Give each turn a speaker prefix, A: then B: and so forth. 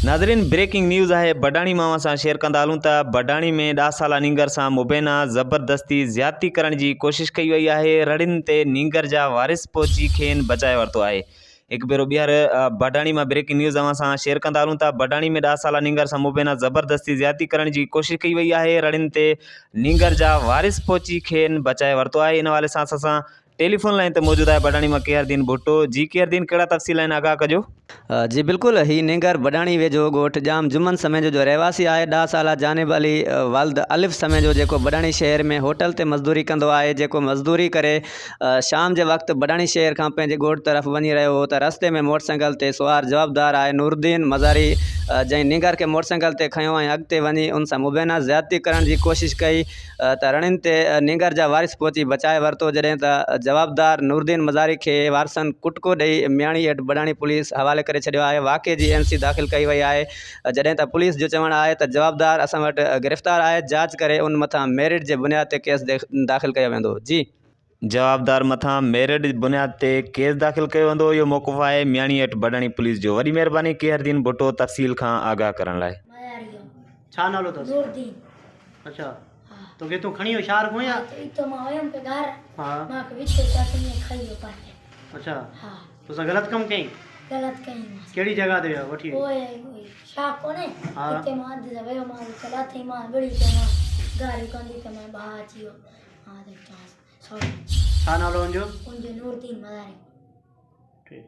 A: नाज़रीन breaking news है बडाणी मां सां शेयर कंदा हलूं त बडाणी में 10 साला नींगर सां मुबैना ज़बरदस्ती ज़्यादती करण जी कोशिश कई वई आहे। रड़ियुनि ते नींगर जा वारिस पहुची खेनि बचाए वरितो आहे। हिकु भेरो ॿीहर बडाणी मां ब्रेकिंग न्यूज़ अवां सां शेयर कंदा हलूं त बडाणी में 10 साला नींगर सां मुबैना ज़बरदस्ती ज़्यादती करण जी कोशिश कई वई आहे। रड़ियुनि ते नींगर जा वारिस पहुची खेनि बचाए वरितो आहे। इन हवाले सां असां टेलीफोन लाइन ते मौजूद है बडाणी में केहरदीन भुट्टो। जी केहरदीन, कड़ा तफ़सील आहिनि आगाह कजो।
B: जी बिल्कुल, ही नींगर बडाणी वेझो ॻोठ जाम जुमन समय जो रहवासी है। 10 साला जानिब अली वालद अलिफ समय जो जेको बडाणी शहर में होटल ते मज़दूरी कंदो आहे। जेको मज़दूरी करे शाम के वक्त बडाणी शहर का पंहिंजे ॻोठ तरफ़ वञी रहियो हो त रस्ते में मोटरसाइकिल ते सवार जवाबदार आहे नूरदीन मज़ारी जंहिं नींगर के मोटरसाइकिल ते खयों ऐं अॻिते वञी उन सां मुबैना ज़्यादती करण जी कोशिश कई त रड़ियुनि ते नींगर जा वारिस पहुची बचाए वरितो। जॾहिं त जवाबदार नूरदीन मज़ारी के वारसन कुटको ॾेई मियाणी हेठि बडाणी पुलिस हवाले करे छॾियो आहे। वाक़े जी NC दाख़िल कई वई आहे। जॾहिं त पुलिस जो चवणु आहे त जवाबदार असां वटि गिरफ़्तार आहे। जांच करे उन मथां मेरिट जे बुनियाद ते केस दाख़िल कयो वेंदो। जी,
A: जवाबदार मथां मेरिट बुनियाद ते केस दाख़िल कयो वेंदो। इहो मौक़ुफ़ आहे मियाणी हेठि बडाणी पुलिस जो। वॾी महिरबानी केहरदीन भुट्टो तफ़सील खां आगाह करण लाइ।
C: छा नालो अथसि? नूरदीन। अच्छा, तो के तू खणी होशियार को या
D: तो मां वयम पे घर।
C: हां,
D: मां के विच चाची ने खाई हो पाए।
C: अच्छा,
D: हां,
C: तो सा गलत कम कई?
D: गलत कई।
C: केड़ी जगह ते वठी?
D: ओए शा कोने
C: हां,
D: इते मां दे वयो मां चला थई मां बड़ी के मां गाड़ी कंदी के मैं बाचियो। हां दे सॉरी।
C: छा नालो उनजो?
D: उनजो नूरदीन मदारी।
C: ठीक।